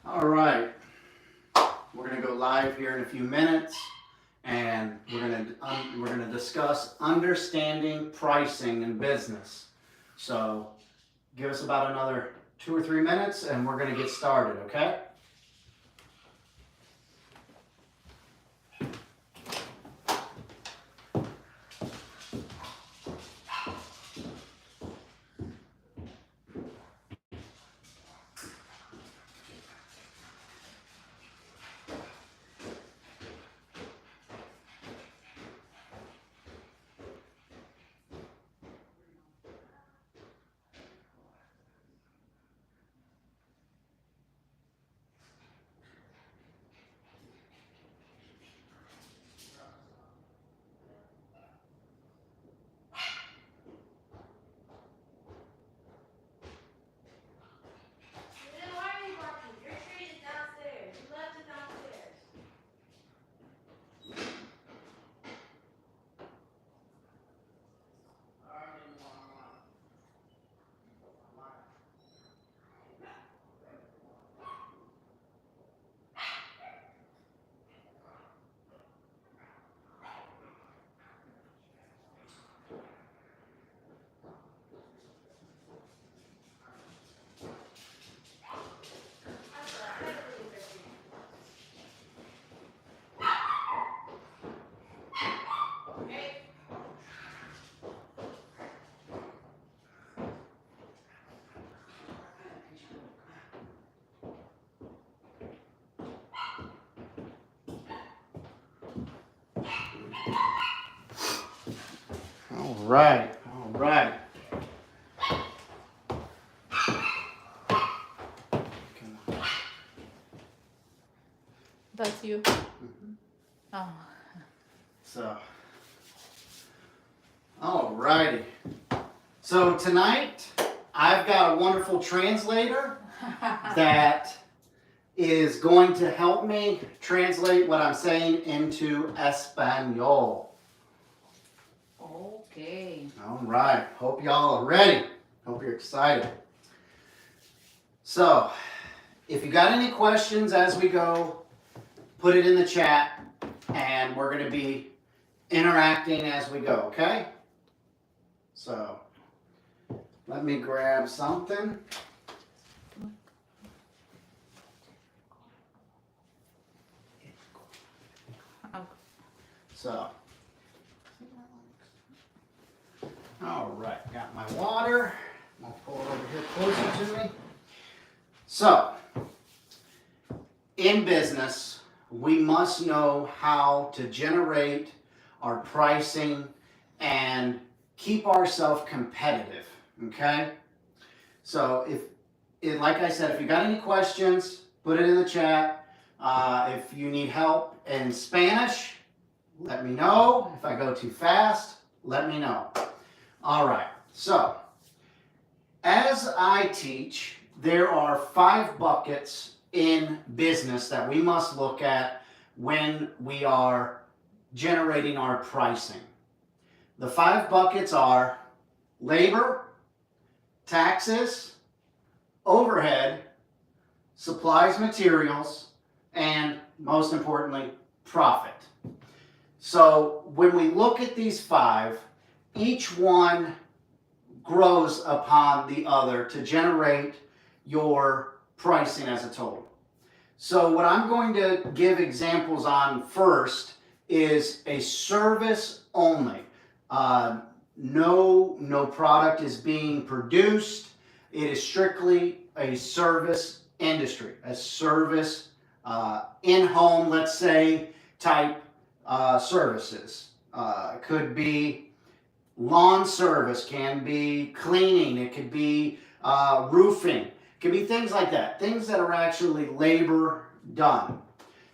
All right, we're going to go live here in a few minutes, and we're gonna discuss understanding pricing in business. So give us about another 2 or 3 minutes, and we're going to get started. Okay. All right. All right. That's you. Mm-hmm. Oh. So, all righty. So tonight, I've got a wonderful translator that is going to help me translate what I'm saying into Espanol. Okay. All right. Hope y'all are ready. Hope you're excited. So, if you got any questions as we go, put it in the chat, and we're going to be interacting as we go, okay? So, let me grab something. So, all right, got my water. I'll pull it over here closer to me. So, in business, we must know how to generate our pricing and keep ourselves competitive, okay? So, like I said, if you got any questions, put it in the chat. If you need help in Spanish, let me know. If I go too fast, let me know. All right, so as I teach, there are 5 buckets in business that we must look at when we are generating our pricing. The 5 buckets are labor, taxes, overhead, supplies, materials, and most importantly, profit. So when we look at these 5, each one grows upon the other to generate your pricing as a total. So what I'm going to give examples on first is a service only. No product is being produced. It is strictly a service industry, a service in-home, let's say, type services. Could be lawn service, can be cleaning, it could be roofing, it could be things like that, things that are actually labor done.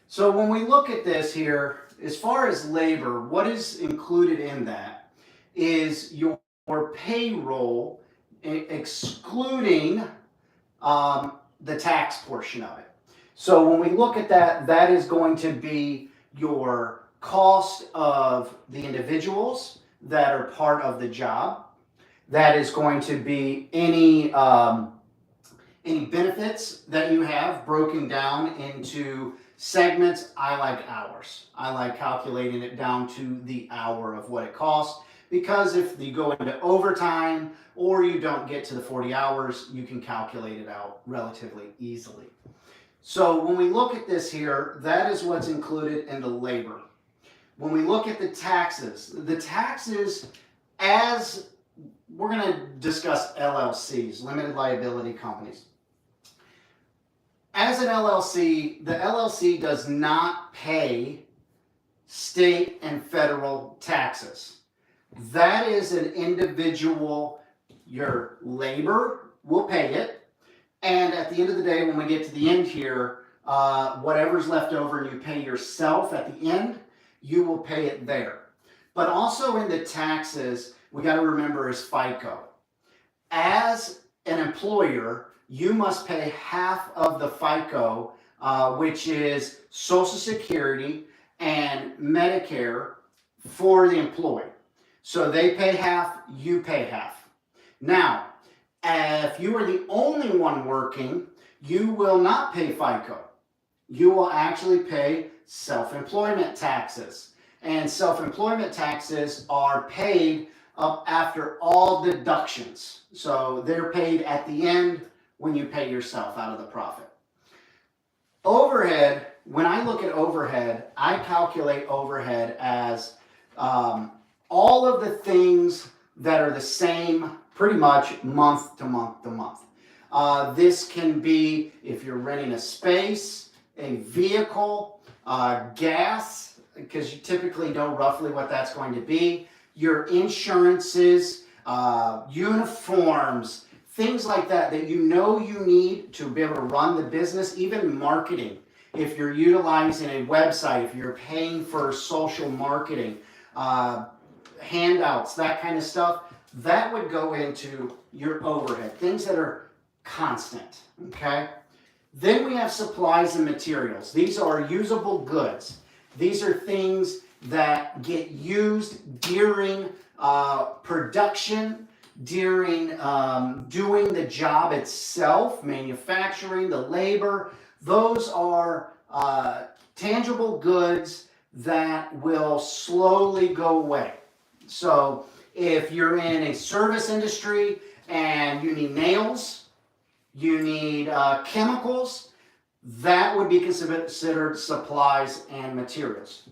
So when we look at this here, as far as labor, what is included in that is your payroll, excluding the tax portion of it. So when we look at that, that is going to be your cost of the individuals that are part of the job. That is going to be any benefits that you have broken down into segments. I like hours. I like calculating it down to the hour of what it costs, because if you go into overtime or you don't get to the 40 hours, you can calculate it out relatively easily. So when we look at this here, that is what's included in the labor. When we look at the taxes, as we're going to discuss LLCs, limited liability companies. As an LLC, the LLC does not pay state and federal taxes. That is an individual, your labor will pay it. And at the end of the day, when we get to the end here, whatever's left over and you pay yourself at the end, you will pay it there. But also in the taxes, we got to remember is FICO. As an employer, you must pay half of the FICO, which is Social Security and Medicare for the employee. So they pay half, you pay half. Now, if you are the only one working, you will not pay FICO. You will actually pay self-employment taxes. And self-employment taxes are paid up after all deductions. So they're paid at the end when you pay yourself out of the profit. Overhead, when I look at overhead, I calculate overhead as all of the things that are the same pretty much month to month to month. This can be if you're renting a space, a vehicle, gas, because you typically know roughly what that's going to be, your insurances, uniforms, things like that you know you need to be able to run the business, even marketing. If you're utilizing a website, if you're paying for social marketing, handouts, that kind of stuff, that would go into your overhead, things that are constant, okay? Then we have supplies and materials. These are usable goods. These are things that get used during production, during doing the job itself, manufacturing, the labor. Those are tangible goods that will slowly go away. So if you're in a service industry and you need nails, you need chemicals, that would be considered supplies and materials.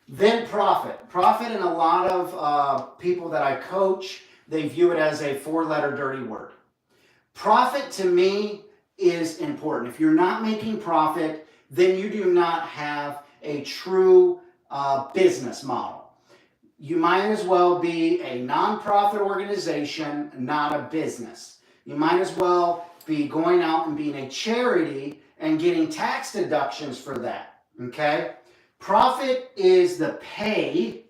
Then profit. Profit, in a lot of people that I coach, they view it as a four-letter dirty word. Profit to me is important. If you're not making profit, then you do not have a true business model. You might as well be a nonprofit organization, not a business. You might as well be going out and being a charity and getting tax deductions for that, okay? Profit is the pay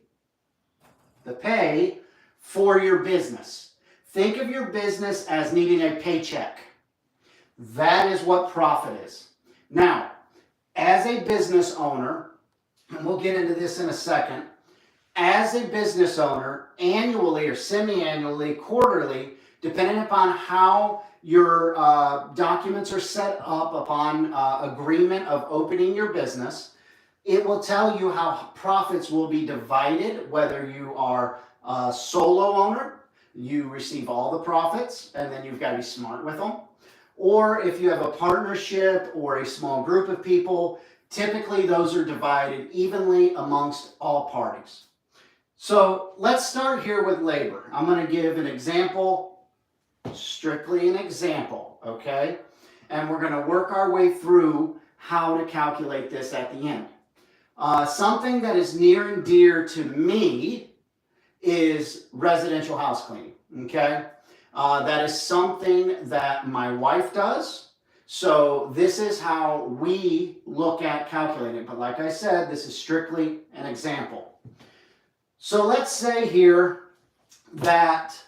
for your business. Think of your business as needing a paycheck. That is what profit is. Now, as a business owner, and we'll get into this in a second, as a business owner, annually or semi-annually, quarterly, depending upon how your documents are set up upon agreement of opening your business, it will tell you how profits will be divided, whether you are a solo owner, you receive all the profits, and then you've got to be smart with them. Or if you have a partnership or a small group of people, typically those are divided evenly amongst all parties. So let's start here with labor. I'm going to give an example, strictly an example, okay? And we're going to work our way through how to calculate this at the end. Something that is near and dear to me is residential house cleaning, okay? That is something that my wife does. So this is how we look at calculating it. But like I said, this is strictly an example. So let's say here that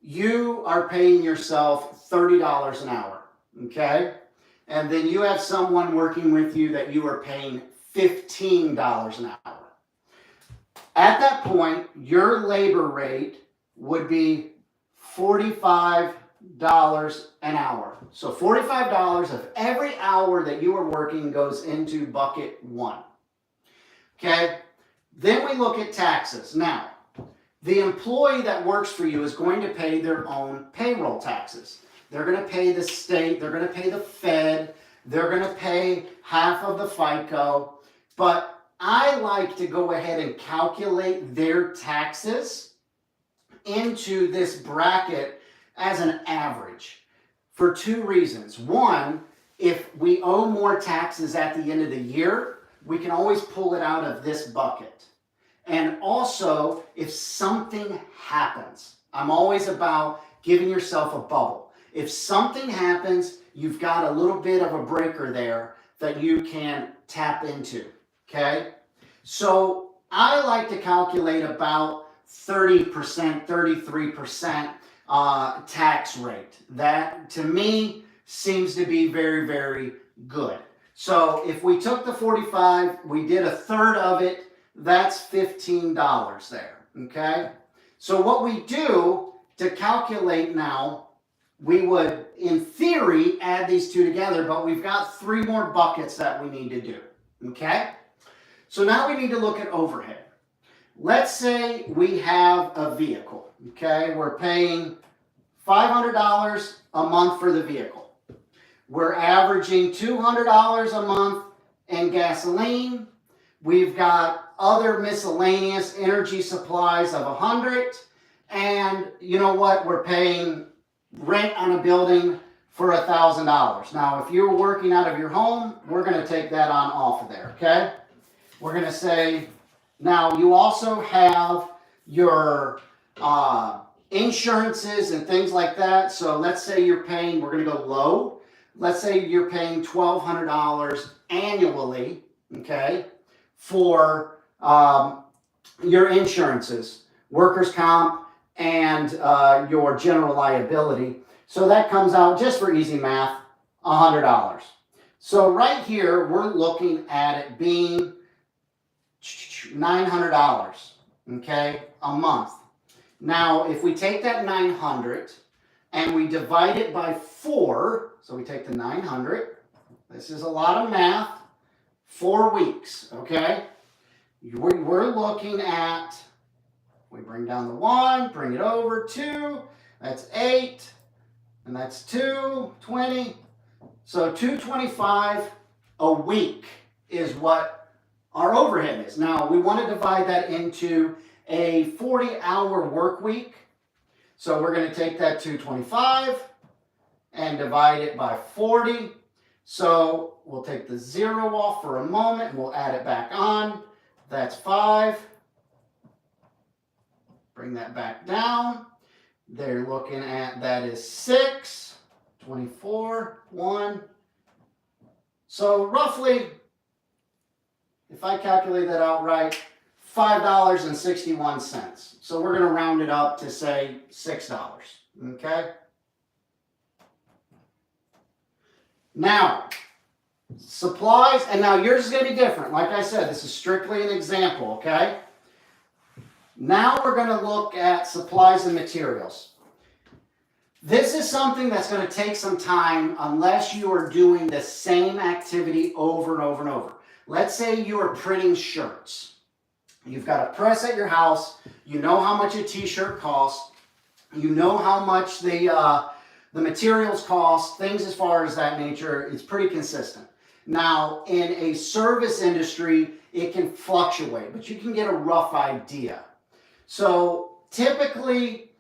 you are paying yourself $30 an hour, okay? And then you have someone working with you that you are paying $15 an hour. At that point, your labor rate would be $45 an hour. So $45 of every hour that you are working goes into bucket 1. Okay? Then we look at taxes. Now, the employee that works for you is going to pay their own payroll taxes. They're going to pay the state, they're going to pay the Fed, they're going to pay half of the FICO, but I like to go ahead and calculate their taxes into this bracket as an average for 2 reasons. One, if we owe more taxes at the end of the year, we can always pull it out of this bucket. And also, if something happens, I'm always about giving yourself a bubble. If something happens, you've got a little bit of a breaker there that you can tap into, okay? So I like to calculate about 30%, 33% tax rate. That, to me, seems to be very, very good. So if we took the 45, we did a third of it, that's $15 there, okay? So what we do to calculate now, we would, in theory, add these 2 together, but we've got 3 more buckets that we need to do, okay? So now we need to look at overhead. Let's say we have a vehicle, okay? We're paying $500 a month for the vehicle. We're averaging $200 a month in gasoline. We've got other miscellaneous energy supplies of $100. And you know what? We're paying rent on a building for $1,000. Now, if you're working out of your home, we're going to take that on off of there, okay? We're going to say, now you also have your insurances and things like that. So let's say you're paying, we're going to go low. Let's say you're paying $1,200 annually, okay, for your insurances, workers' comp, and your general liability. So that comes out, just for easy math, $100. So right here, we're looking at it being $900, okay, a month. Now, if we take that 900 and we divide it by 4, so we take the 900, this is a lot of math, 4 weeks, okay? We're looking at, we bring down the 1, bring it over, 2, that's 8, and that's 2, 20. So $225 a week is what our overhead is. Now, we want to divide that into a 40-hour work week. So we're going to take that $225 and divide it by 40. So we'll take the 0 off for a moment and we'll add it back on. That's 5. Bring that back down. They're looking at, that is 6, 24, 1. So roughly, if I calculate that out right, $5.61. So we're going to round it up to say $6, okay? Now, supplies, and now yours is going to be different. Like I said, this is strictly an example, okay? Now we're going to look at supplies and materials. This is something that's going to take some time unless you are doing the same activity over and over and over. Let's say you are printing shirts. You've got a press at your house. You know how much a t-shirt costs. You know how much the materials cost, things as far as that nature. It's pretty consistent. Now, in a service industry, it can fluctuate, but you can get a rough idea. So typically,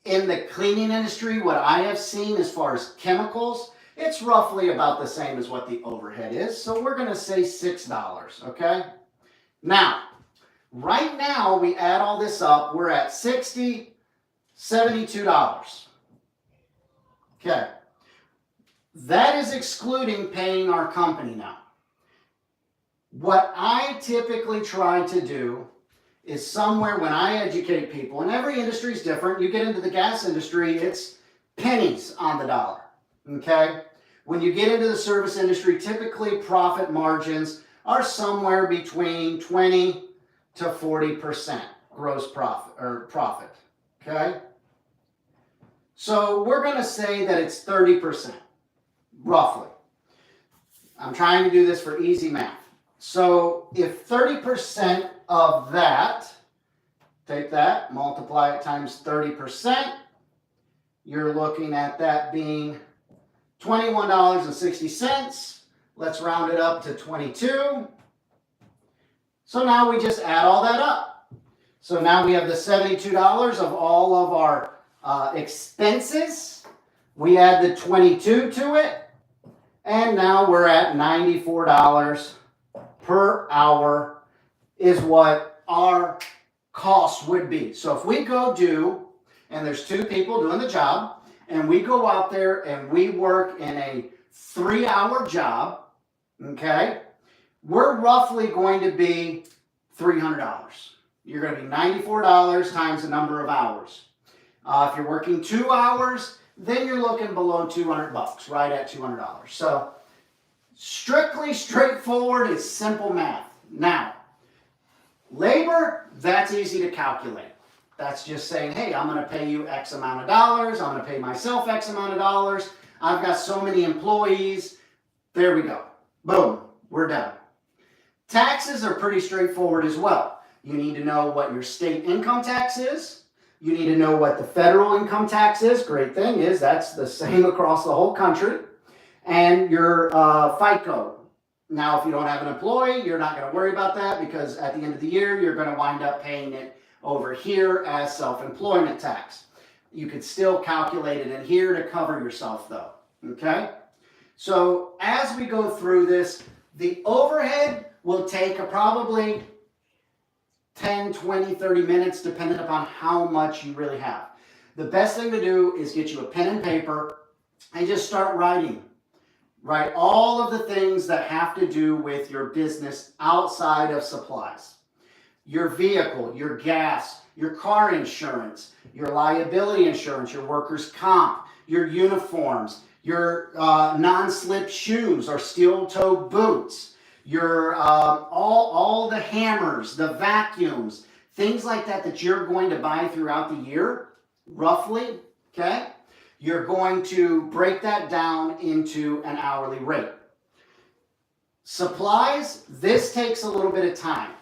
in the cleaning industry, what I have seen as far as chemicals, it's roughly about the same as what the overhead is. So we're going to say $6, okay? Now, right now, we add all this up, we're at $72. Okay. That is excluding paying our company now. What I typically try to do is somewhere when I educate people, and every industry is different. You get into the gas industry, it's pennies on the dollar, okay? When you get into the service industry, typically profit margins are somewhere between 20 to 40% gross profit, okay? So we're going to say that it's 30%, roughly. I'm trying to do this for easy math. So if 30% of that, take that, multiply it times 30%, you're looking at that being $21.60. Let's round it up to 22. So now we just add all that up. So now we have the $72 of all of our expenses. We add the 22 to it. And now we're at $94 per hour is what our cost would be. So if we go do, and there's two people doing the job, and we go out there and we work in a 3-hour job, okay, we're roughly going to be $300. You're going to be $94 times the number of hours. If you're working 2 hours, then you're looking below $200, right at $200. So strictly straightforward, it's simple math. Now, labor, that's easy to calculate. That's just saying, hey, I'm going to pay you X amount of dollars. I'm going to pay myself X amount of dollars. I've got so many employees. There we go. Boom, we're done. Taxes are pretty straightforward as well. You need to know what your state income tax is. You need to know what the federal income tax is. Great thing is that's the same across the whole country. And your FICO. Now, if you don't have an employee, you're not going to worry about that because at the end of the year, you're going to wind up paying it over here as self-employment tax. You could still calculate it in here to cover yourself though. Okay? So as we go through this, the overhead will take probably 10, 20, 30 minutes, depending upon how much you really have. The best thing to do is get you a pen and paper and just start writing. Write all of the things that have to do with your business outside of supplies. Your vehicle, your gas, your car insurance, your liability insurance, your workers' comp, your uniforms, your non-slip shoes or steel-toe boots, your all the hammers, the vacuums, things like that that you're going to buy throughout the year, roughly, okay? You're going to break that down into an hourly rate. Supplies, this takes a little bit of time,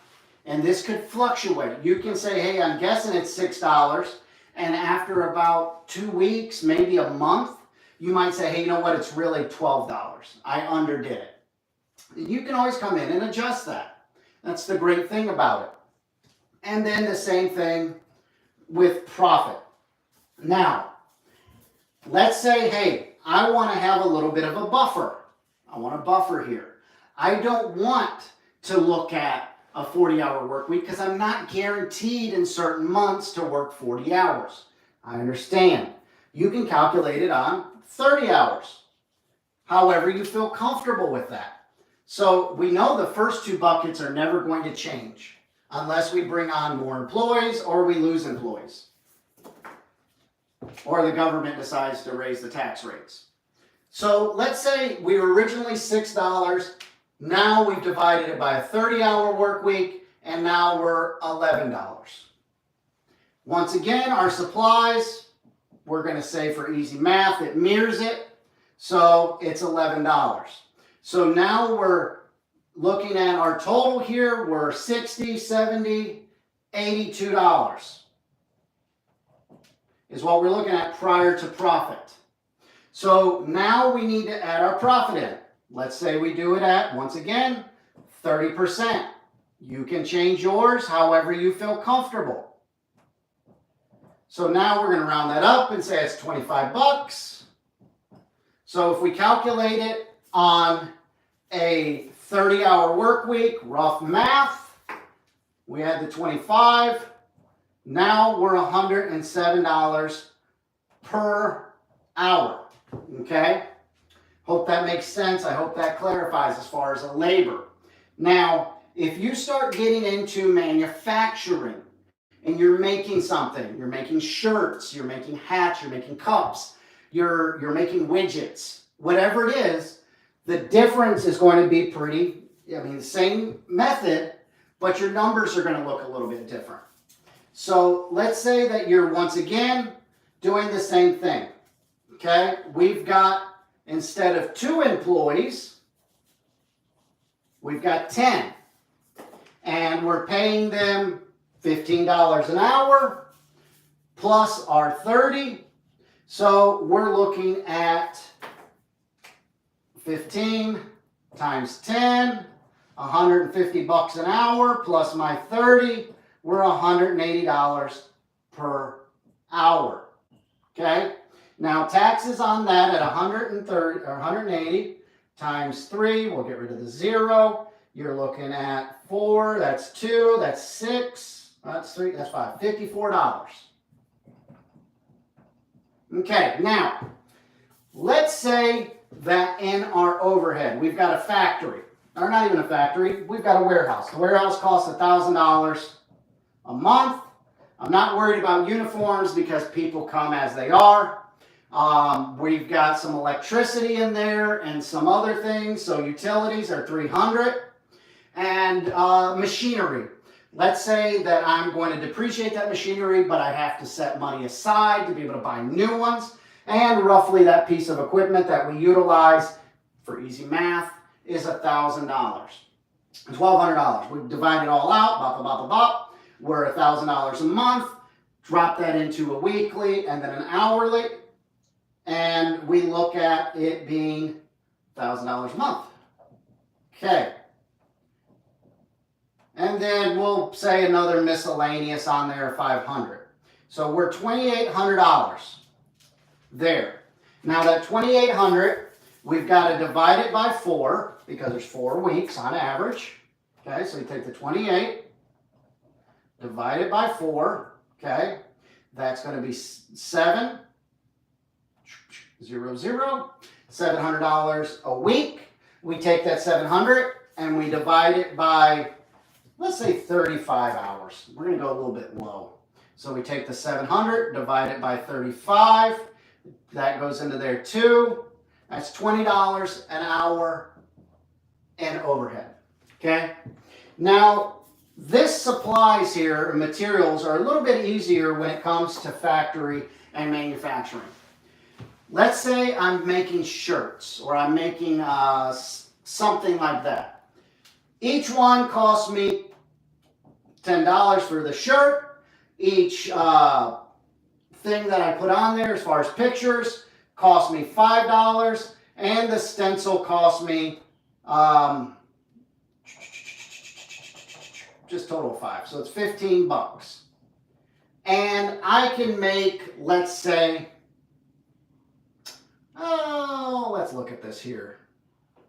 and this could fluctuate. You can say, hey, I'm guessing it's $6, and after about 2 weeks, maybe a month, you might say, hey, you know what, it's really $12. I underdid it. You can always come in and adjust that. That's the great thing about it. And then the same thing with profit. Now, let's say, hey, I want to have a little bit of a buffer. I want a buffer here. I don't want to look at a 40-hour work week because I'm not guaranteed in certain months to work 40 hours. I understand. You can calculate it on 30 hours. However you feel comfortable with that. So we know the first two buckets are never going to change unless we bring on more employees or we lose employees. Or the government decides to raise the tax rates. So let's say we were originally $6. Now we've divided it by a 30-hour work week, and now we're $11. Once again, our supplies, we're going to say for easy math, it mirrors it, so it's $11. So now we're looking at our total here, we're $60, $70, $82 is what we're looking at prior to profit. So now we need to add our profit in. Let's say we do it at, once again, 30%. You can change yours however you feel comfortable. So now we're going to round that up and say it's $25. So if we calculate it on a 30-hour work week, rough math, we add the 25. Now we're $107 per hour. Okay? Hope that makes sense. I hope that clarifies as far as the labor. Now, if you start getting into manufacturing and you're making something, you're making shirts, you're making hats, you're making cups, you're making widgets, whatever it is, the difference is going to be pretty, the same method, but your numbers are going to look a little bit different. So let's say that you're once again doing the same thing. Okay, we've got, instead of 2 employees, we've got 10. And we're paying them $15 an hour plus our 30. So we're looking at 15 times 10, $150 an hour plus my 30, we're $180 per hour. Okay? Now taxes on that at 130 or 180 times 3, we'll get rid of the 0. You're looking at 4, that's 2, that's 6, that's 3, that's 5, $54. Okay, now, let's say that in our overhead, we've got a factory, or not even a factory, we've got a warehouse. The warehouse costs $1,000 a month. I'm not worried about uniforms because people come as they are. We've got some electricity in there and some other things, so utilities are $300. And machinery. Let's say that I'm going to depreciate that machinery, but I have to set money aside to be able to buy new ones. And roughly that piece of equipment that we utilize, for easy math, is $1,000. $1,200. We divide it all out, bop, bop, bop, bop. We're $1,000 a month. Drop that into a weekly and then an hourly. And we look at it being $1,000 a month. Okay. And then we'll say another miscellaneous on there, $500. So we're $2,800 there. Now that $2,800, we've got to divide it by 4 because there's 4 weeks on average. Okay, so you take the 28, divide it by 4. Okay, that's going to be 7, 0, 0, $700 a week. We take that 700 and we divide it by, let's say 35 hours. We're going to go a little bit low. So we take the 700, divide it by 35. That goes into there too. That's $20 an hour in overhead. Okay? Now, this supplies here, materials, are a little bit easier when it comes to factory and manufacturing. Let's say I'm making shirts or I'm making something like that. Each one costs me $10 for the shirt. Each thing that I put on there as far as pictures cost me $5. And the stencil cost me just total 5. So it's $15. And I can make, let's say, let's look at this here.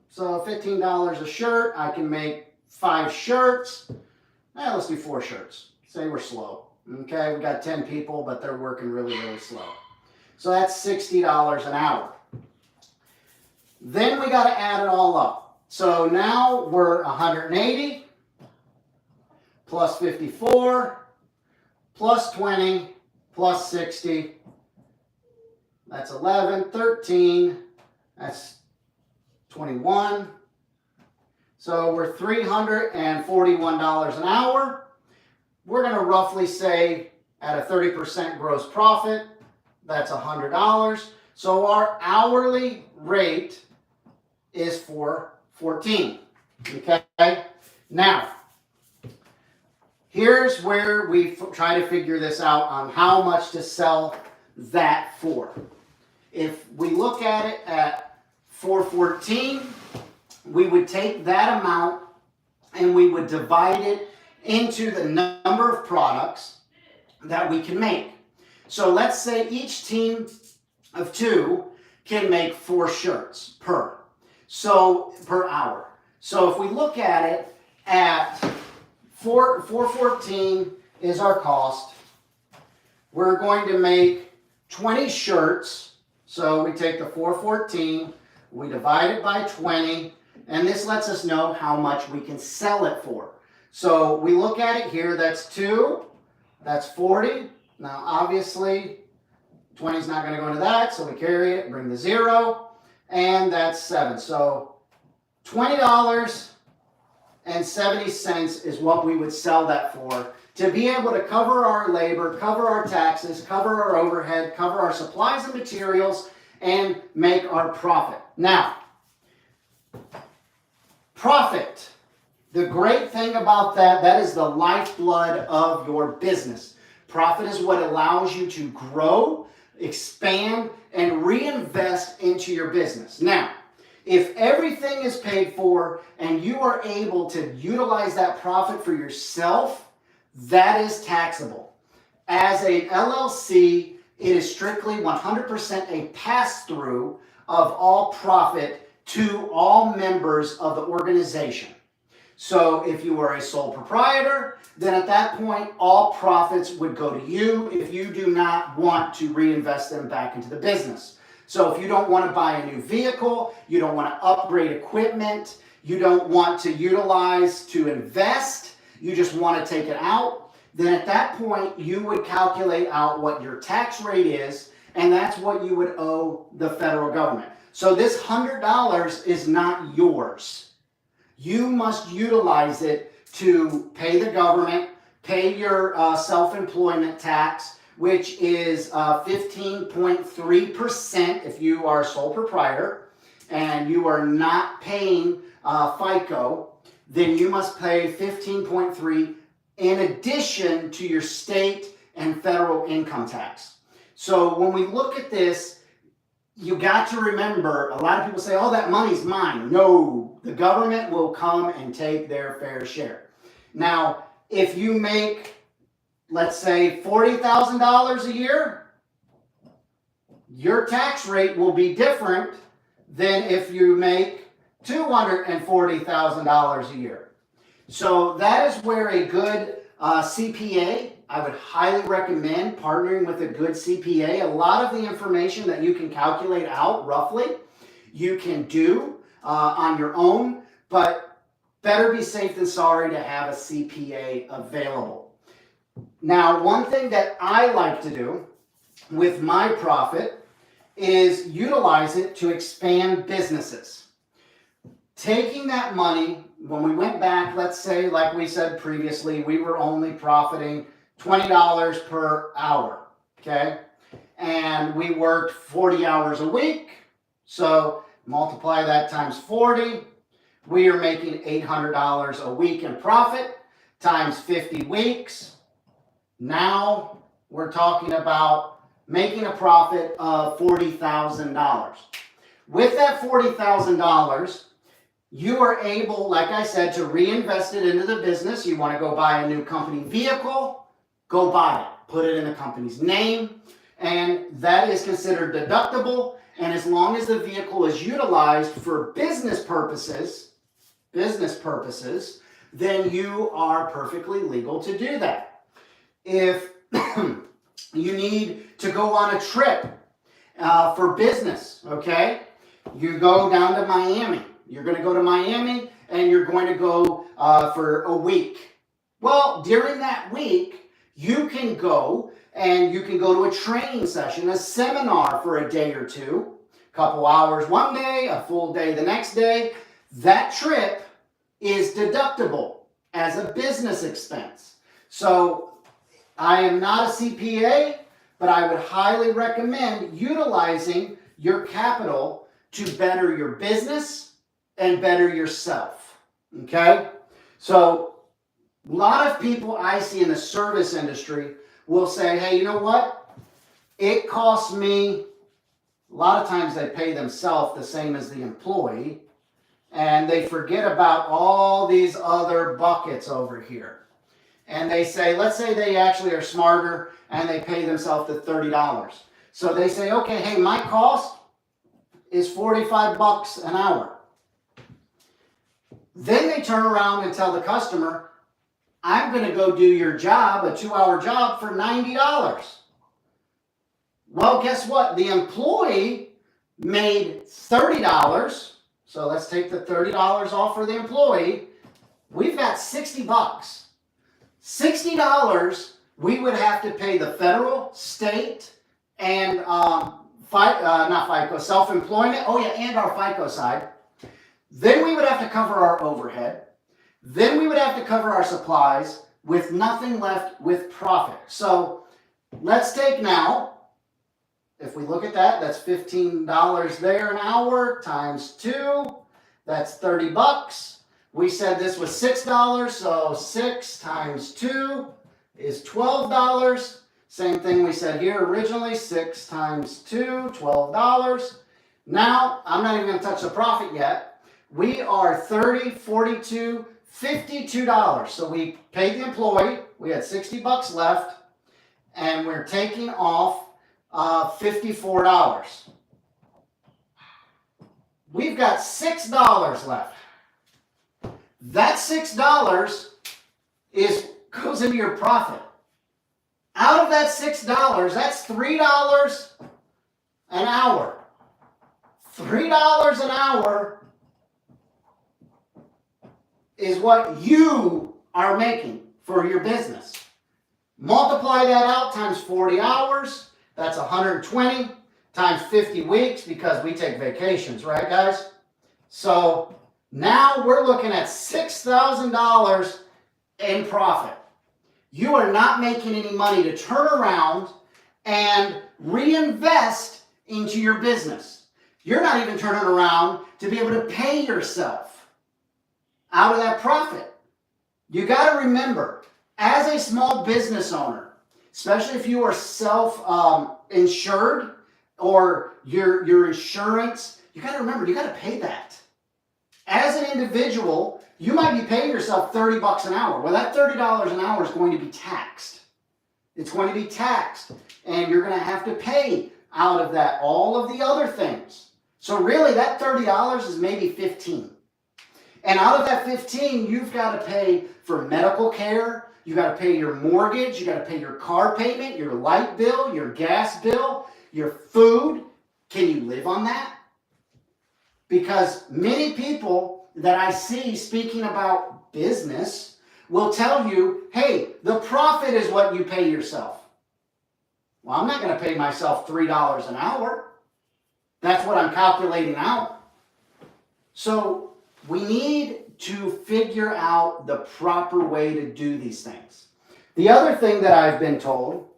So $15 a shirt, I can make 5 shirts. Let's do 4 shirts. Say we're slow. Okay, we got 10 people, but they're working really, really slow. So that's $60 an hour. Then we got to add it all up. So now we're 180 plus 54 plus 20 plus 60. That's 11, 13. That's 21. So we're $341 an hour. We're going to roughly say at a 30% gross profit, that's $100. So our hourly rate is $414. Okay? Now, here's where we try to figure this out on how much to sell that for. If we look at it at $414, we would take that amount and we would divide it into the number of products that we can make. So let's say each team of 2 can make 4 shirts per hour. So if we look at it at $414 is our cost. We're going to make 20 shirts. So we take the $414, we divide it by 20, and this lets us know how much we can sell it for. So we look at it here, that's 2, that's 40. Now obviously 20 is not going to go into that, so we carry it, bring the 0, and that's 7. So $20 $2.70 is what we would sell that for, to be able to cover our labor, cover our taxes, cover our overhead, cover our supplies and materials, and make our profit. Now, profit. The great thing about that is the lifeblood of your business. Profit is what allows you to grow, expand, and reinvest into your business. Now, if everything is paid for and you are able to utilize that profit for yourself, that is taxable. As an LLC, it is strictly 100% a pass-through of all profit to all members of the organization. So if you are a sole proprietor, then at that point, all profits would go to you if you do not want to reinvest them back into the business. So if you don't want to buy a new vehicle, you don't want to upgrade equipment, you don't want to utilize to invest, you just want to take it out, then at that point, you would calculate out what your tax rate is, and that's what you would owe the federal government. So this $100 is not yours. You must utilize it to pay the government, pay your self-employment tax, which is 15.3% if you are a sole proprietor and you are not paying FICO, then you must pay 15.3 in addition to your state and federal income tax. So when we look at this, you got to remember, a lot of people say, oh, that money's mine. No, the government will come and take their fair share. Now, if you make, let's say, $40,000 a year, your tax rate will be different than if you make $240,000 a year. So that is where a good CPA, I would highly recommend partnering with a good CPA. A lot of the information that you can calculate out roughly, you can do on your own, but better be safe than sorry to have a CPA available. Now, one thing that I like to do with my profit is utilize it to expand businesses. Taking that money, when we went back, let's say, like we said previously, we were only profiting $20 per hour, okay? And we worked 40 hours a week, so multiply that times 40. We are making $800 a week in profit times 50 weeks. Now we're talking about making a profit of $40,000. With that $40,000, you are able, like I said, to reinvest it into the business. You want to go buy a new company vehicle, go buy it. Put it in the company's name, and that is considered deductible. And as long as the vehicle is utilized for business purposes, then you are perfectly legal to do that. If you need to go on a trip for business, okay, you go down to Miami. You're going to go to Miami and you're going to go for a week. Well, during that week, you can go and you can go to a training session, a seminar for a day or two, a couple hours one day, a full day the next day. That trip is deductible as a business expense. So I am not a CPA, but I would highly recommend utilizing your capital to better your business and better yourself, okay? So a lot of people I see in the service industry will say, hey, you know what? It costs me, a lot of times they pay themselves the same as the employee, and they forget about all these other buckets over here. And they say, let's say they actually are smarter and they pay themselves the $30. So they say, okay, hey, my cost is $45 an hour. Then they turn around and tell the customer, I'm going to go do your job, a 2-hour job, for $90. Well, guess what? The employee made $30. So let's take the $30 off for the employee. We've got $60. $60 we would have to pay the federal, state, and not FICO, self-employment. Oh yeah, and our FICO side. Then we would have to cover our overhead. Then we would have to cover our supplies with nothing left with profit. So let's take now, if we look at that, that's $15 there an hour times 2. That's 30 bucks. We said this was $6, so 6 times 2 is $12. Same thing we said here originally, 6 times 2, $12. Now, I'm not even going to touch the profit yet. We are $30, $42, $52. So we paid the employee, we had 60 bucks left, and we're taking off $54. We've got $6 left. That $6 goes into your profit. Out of that $6, that's $3 an hour. $3 an hour is what you are making for your business. Multiply that out times 40 hours. That's 120 times 50 weeks because we take vacations, right, guys? So now we're looking at $6,000 in profit. You are not making any money to turn around and reinvest into your business. You're not even turning around to be able to pay yourself out of that profit. You got to remember, as a small business owner, especially if you are self-insured or your insurance, you got to remember, you got to pay that. As an individual, you might be paying yourself 30 bucks an hour. Well, that $30 an hour is going to be taxed. It's going to be taxed. And you're going to have to pay out of that all of the other things. So really, that $30 is maybe 15. And out of that 15, you've got to pay for medical care. You got to pay your mortgage. You got to pay your car payment, your light bill, your gas bill, your food. Can you live on that? Because many people that I see speaking about business will tell you, hey, the profit is what you pay yourself. Well, I'm not going to pay myself $3 an hour. That's what I'm calculating out. So we need to figure out the proper way to do these things. The other thing that I've been told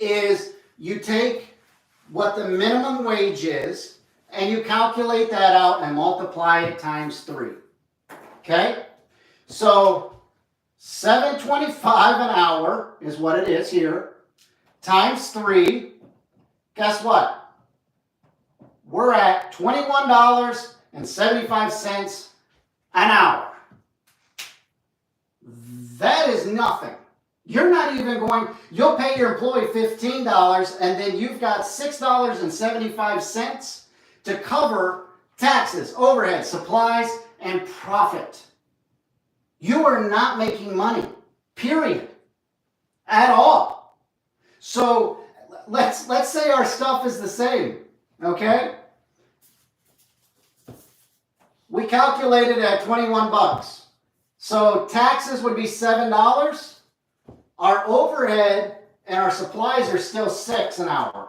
is you take what the minimum wage is and you calculate that out and multiply it times 3. Okay? So $7.25 an hour is what it is here. Times 3. Guess what? We're at $21.75 an hour. That is nothing. You're not even going, you'll pay your employee $15 and then you've got $6.75 to cover taxes, overhead, supplies, and profit. You are not making money, period, at all. So let's say our stuff is the same, okay? We calculated at 21 bucks. So taxes would be $7. Our overhead and our supplies are still $6 an hour.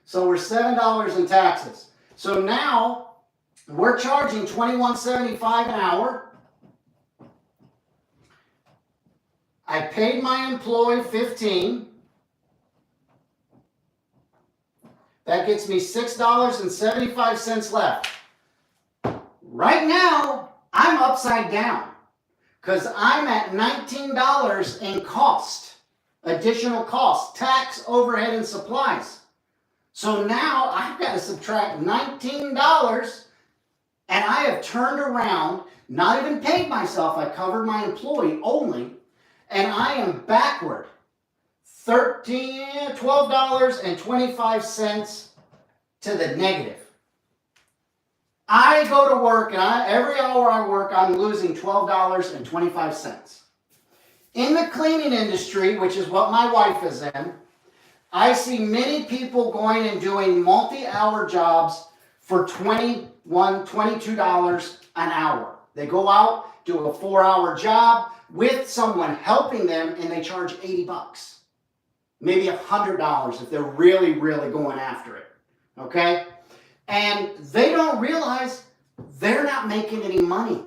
So we're $7 in taxes. So now we're charging $21.75 an hour. I paid my employee $15. That gets me $6.75 left. Right now, I'm upside down because I'm at $19 in cost, additional cost, tax, overhead, and supplies. So now I've got to subtract $19 and I have turned around, not even paid myself, I covered my employee only, and I am backward. $12.25 to the negative. I go to work and every hour I work, I'm losing $12.25. In the cleaning industry, which is what my wife is in, I see many people going and doing multi-hour jobs for $21, $22 an hour. They go out, do a 4-hour job with someone helping them, and they charge 80 bucks. Maybe $100 if they're really, really going after it. Okay? And they don't realize they're not making any money.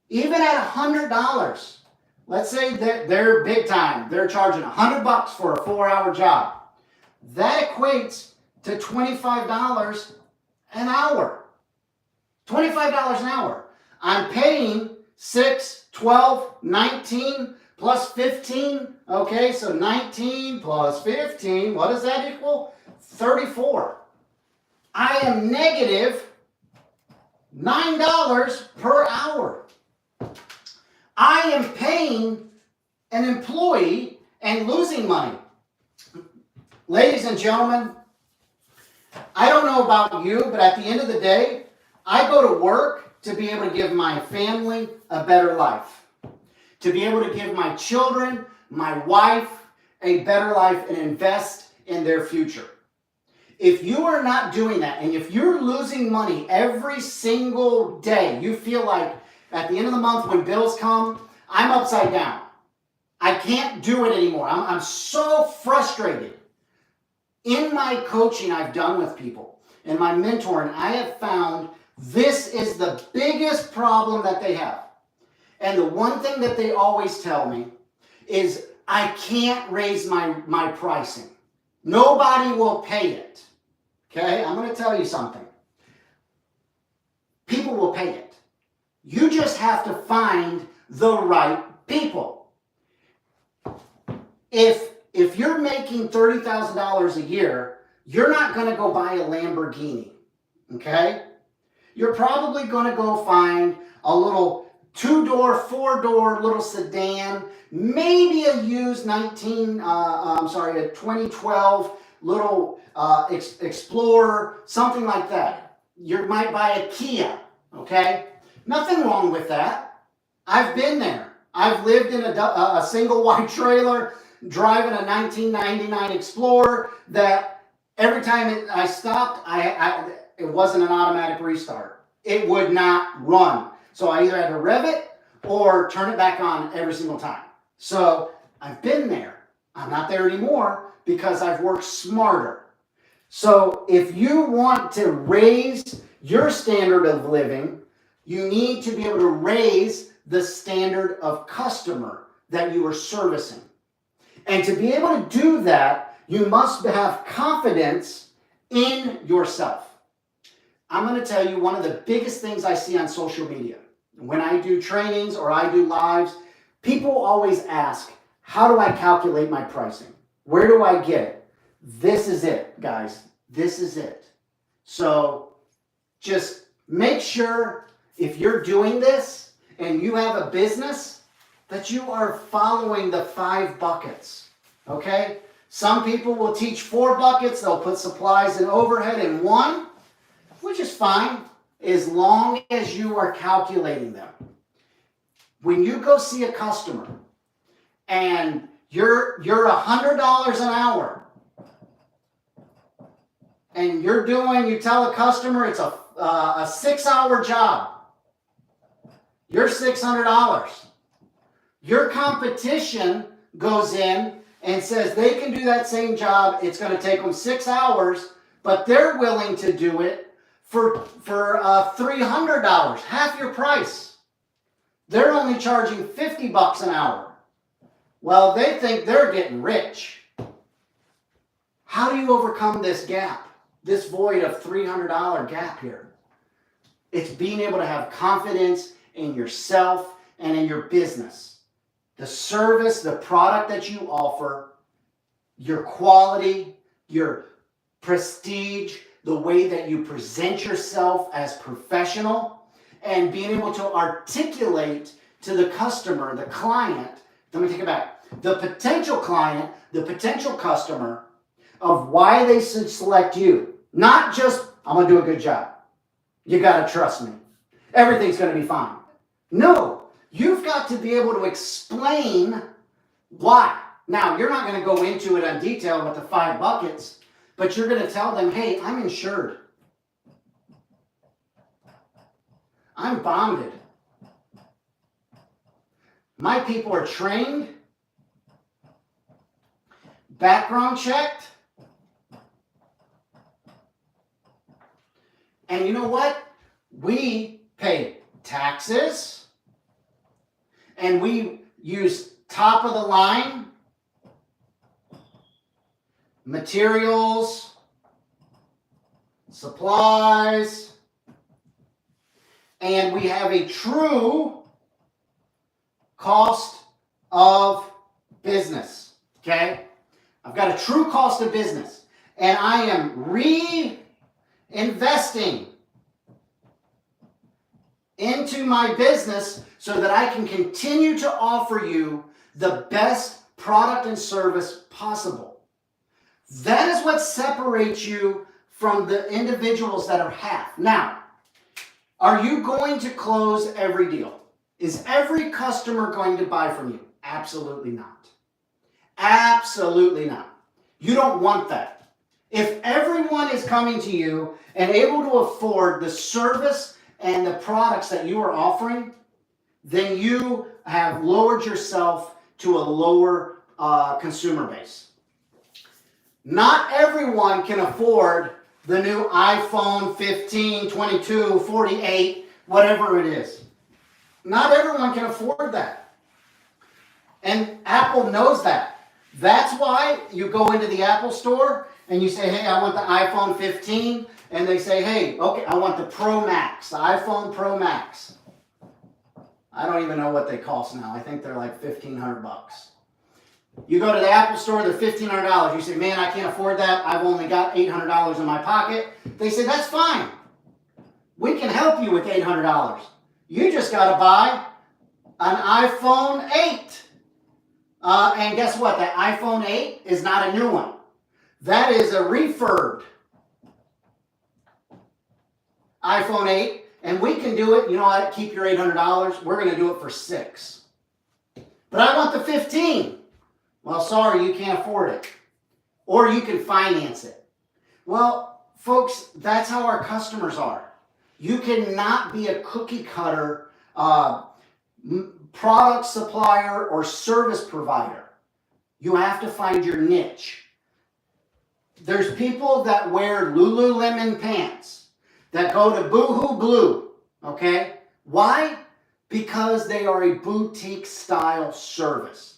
Even at $100, let's say that they're big time, they're charging $100 for a 4-hour job. That equates to $25 an hour. $25 an hour. I'm paying 6, 12, 19 plus 15. Okay, so 19 plus 15, what does that equal? 34. I am negative $9 per hour. I am paying an employee and losing money. Ladies and gentlemen, I don't know about you, but at the end of the day, I go to work to be able to give my family a better life, to be able to give my children, my wife, a better life and invest in their future. If you are not doing that, and if you're losing money every single day, you feel like at the end of the month when bills come, I'm upside down. I can't do it anymore. I'm so frustrated. In my coaching I've done with people, and my mentoring, I have found this is the biggest problem that they have. And the one thing that they always tell me is, I can't raise my pricing. Nobody will pay it. Okay, I'm going to tell you something. People will pay it. You just have to find the right people. If you're making $30,000 a year, you're not going to go buy a Lamborghini. Okay? You're probably going to go find a little 2-door, 4-door little sedan, maybe a used 2012 little Explorer, something like that. You might buy a Kia, okay? Nothing wrong with that. I've been there. I've lived in a single wide trailer, driving a 1999 Explorer that every time I stopped, it wasn't an automatic restart. It would not run. So I either had to rev it or turn it back on every single time. So I've been there. I'm not there anymore because I've worked smarter. So if you want to raise your standard of living, you need to be able to raise the standard of customer that you are servicing. And to be able to do that, you must have confidence in yourself. I'm going to tell you one of the biggest things I see on social media. When I do trainings or I do lives, people always ask, how do I calculate my pricing? Where do I get it? This is it, guys. This is it. So just make sure if you're doing this and you have a business that you are following the 5 buckets. Okay? Some people will teach 4 buckets. They'll put supplies and overhead in 1, which is fine as long as you are calculating them. When you go see a customer and you're $100 an hour, and you tell a customer it's a 6-hour job, you're $600. Your competition goes in and says they can do that same job. It's going to take them 6 hours, but they're willing to do it for $300, half your price. They're only charging $50 an hour. Well, they think they're getting rich. How do you overcome this gap, this void of $300 gap here? It's being able to have confidence in yourself and in your business. The service, the product that you offer, your quality, your prestige, the way that you present yourself as professional, and being able to articulate to the customer, the client, let me take it back, the potential client, the potential customer, of why they should select you. Not just, I'm going to do a good job. You got to trust me. Everything's going to be fine. No, you've got to be able to explain why. Now, you're not going to go into it in detail with the 5 buckets, but you're going to tell them, hey, I'm insured. I'm bonded. My people are trained, background checked, and you know what? We pay taxes, and we use top of the line materials, supplies, and we have a true cost of business, okay? I've got a true cost of business, and I am reinvesting into my business so that I can continue to offer you the best product and service possible. That is what separates you from the individuals that are half. Now, are you going to close every deal? Is every customer going to buy from you? Absolutely not. Absolutely not. You don't want that. If everyone is coming to you and able to afford the service and the products that you are offering, then you have lowered yourself to a lower consumer base. Not everyone can afford the new iPhone 15, 22, 48, whatever it is. Not everyone can afford that. And Apple knows that. That's why you go into the Apple store and you say, hey, I want the iPhone 15. And they say, hey, okay, I want the Pro Max, the iPhone Pro Max. I don't even know what they cost now. I think they're like $1,500. You go to the Apple store, they're $1,500. You say, man, I can't afford that. I've only got $800 in my pocket. They say, that's fine. We can help you with $800. You just got to buy an iPhone 8. And guess what? That iPhone 8 is not a new one. That is a refurbed iPhone 8. And we can do it. You know what? Keep your $800. We're going to do it for $6. But I want the 15. Well, sorry, you can't afford it. Or you can finance it. Well, folks, that's how our customers are. You cannot be a cookie cutter product supplier or service provider. You have to find your niche. There's people that wear Lululemon pants that go to Boohoo Blue, okay? Why? Because they are a boutique style service.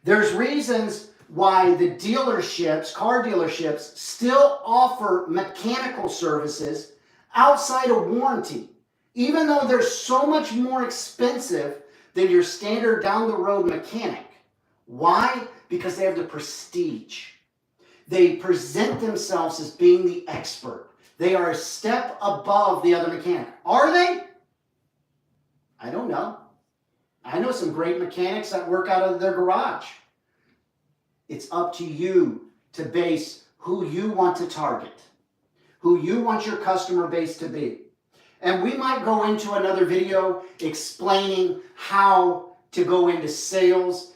There's reasons why the dealerships, car dealerships, still offer mechanical services outside of warranty, even though they're so much more expensive than your standard down the road mechanic. Why? Because they have the prestige. They present themselves as being the expert. They are a step above the other mechanic. Are they? I don't know. I know some great mechanics that work out of their garage. It's up to you to base who you want to target, who you want your customer base to be. And we might go into another video explaining how to go into sales,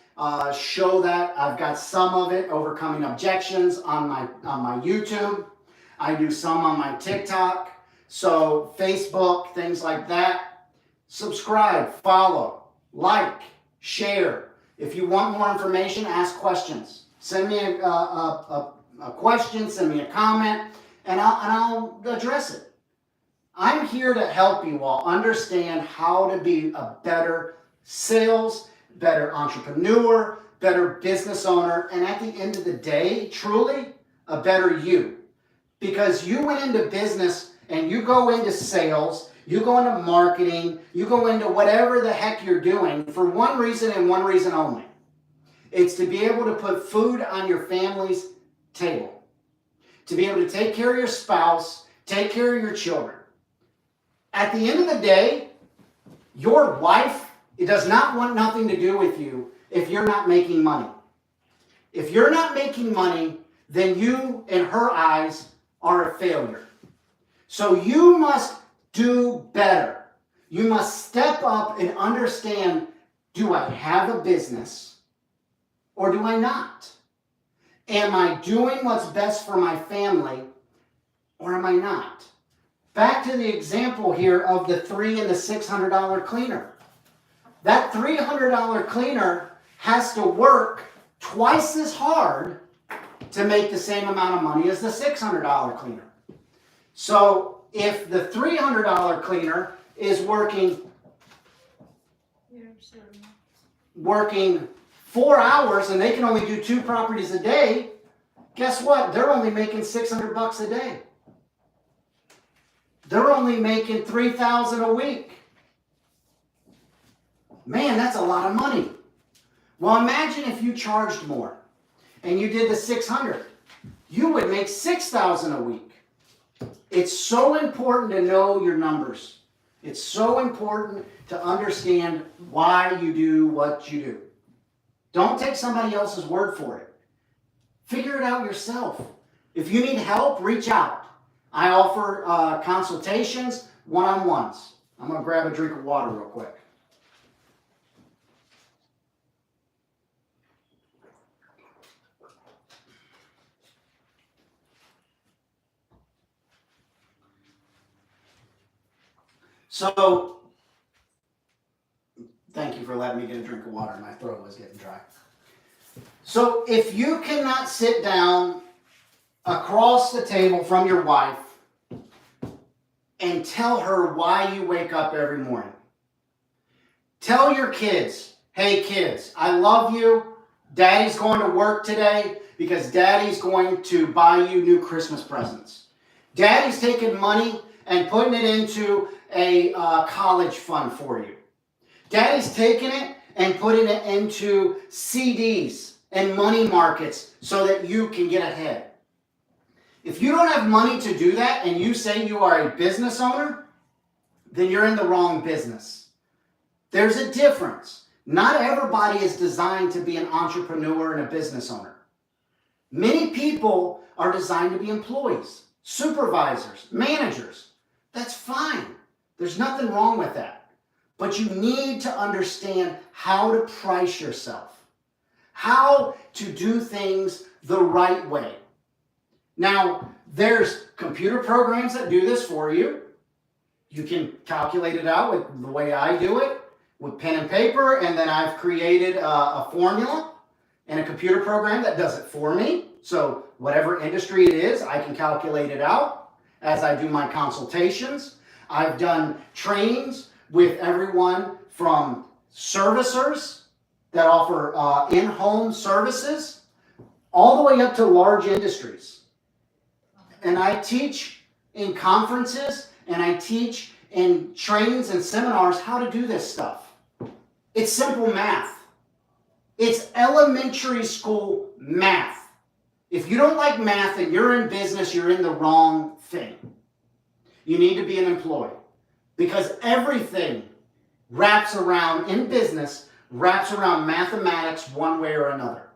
show that. I've got some of it, overcoming objections, on my YouTube. I do some on my TikTok, so Facebook, things like that. Subscribe, follow, like, share. If you want more information, ask questions. Send me a question, send me a comment, and I'll address it. I'm here to help you all understand how to be a better sales, better entrepreneur, better business owner, and at the end of the day, truly, a better you. Because you went into business and you go into sales, you go into marketing, you go into whatever the heck you're doing for one reason and one reason only. It's to be able to put food on your family's table. To be able to take care of your spouse, take care of your children. At the end of the day, your wife, it does not want nothing to do with you if you're not making money. If you're not making money, then you, in her eyes, are a failure. So you must do better. You must step up and understand, do I have a business or do I not? Am I doing what's best for my family or am I not? Back to the example here of the $300 and the $600 cleaner. That $300 cleaner has to work twice as hard to make the same amount of money as the $600 cleaner. So if the $300 cleaner is working working 4 hours and they can only do 2 properties a day, guess what? They're only making $600 a day. They're only making $3,000 a week. Man, that's a lot of money. Well, imagine if you charged more and you did the 600. You would make $6,000 a week. It's so important to know your numbers. It's so important to understand why you do what you do. Don't take somebody else's word for it. Figure it out yourself. If you need help, reach out. I offer consultations, one-on-ones. I'm going to grab a drink of water real quick. So, thank you for letting me get a drink of water. My throat was getting dry. So, if you cannot sit down across the table from your wife and tell her why you wake up every morning, tell your kids, hey kids, I love you. Daddy's going to work today because Daddy's going to buy you new Christmas presents. Daddy's taking money and putting it into a college fund for you. Daddy's taking it and putting it into CDs and money markets so that you can get ahead. If you don't have money to do that and you say you are a business owner, then you're in the wrong business. There's a difference. Not everybody is designed to be an entrepreneur and a business owner. Many people are designed to be employees, supervisors, managers. That's fine. There's nothing wrong with that. But you need to understand how to price yourself, how to do things the right way. Now, there's computer programs that do this for you. You can calculate it out with the way I do it, with pen and paper, and then I've created a formula and a computer program that does it for me. So whatever industry it is, I can calculate it out as I do my consultations. I've done trainings with everyone from servicers that offer in-home services all the way up to large industries. And I teach in conferences and I teach in trainings and seminars how to do this stuff. It's simple math. It's elementary school math. If you don't like math and you're in business, you're in the wrong thing. You need to be an employee because everything wraps around, in business, wraps around mathematics one way or another.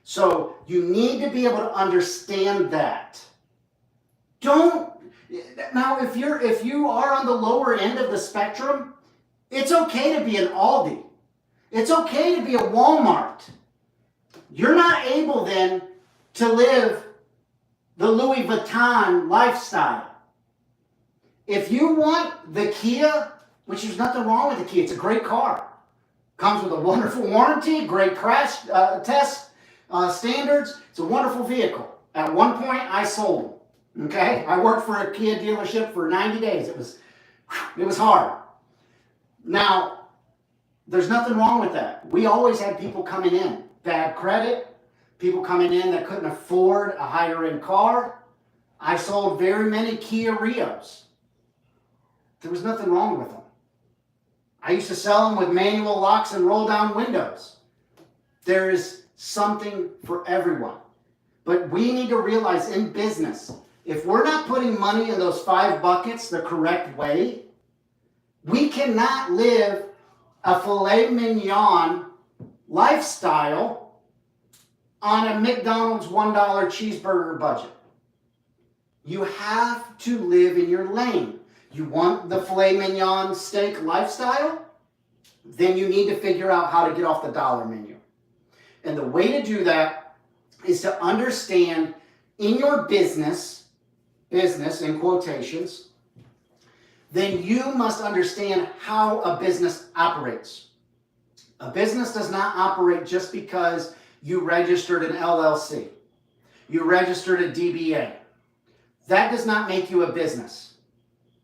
So you need to be able to understand that. Now if you are on the lower end of the spectrum, it's okay to be an Aldi. It's okay to be a Walmart. You're not able then to live the Louis Vuitton lifestyle. If you want the Kia, which there's nothing wrong with the Kia, it's a great car. Comes with a wonderful warranty, great crash test standards. It's a wonderful vehicle. At one point, I sold them. Okay, I worked for a Kia dealership for 90 days. It was hard. Now, there's nothing wrong with that. We always had people coming in, bad credit, people coming in that couldn't afford a higher end car. I sold very many Kia Rios. There was nothing wrong with them. I used to sell them with manual locks and roll down windows. There is something for everyone. But we need to realize in business, if we're not putting money in those 5 buckets the correct way, we cannot live a filet mignon lifestyle on a McDonald's $1 cheeseburger budget. You have to live in your lane. You want the filet mignon steak lifestyle? Then you need to figure out how to get off the dollar menu. And the way to do that is to understand in your business in quotations, then you must understand how a business operates. A business does not operate just because you registered an LLC. You registered a DBA. That does not make you a business.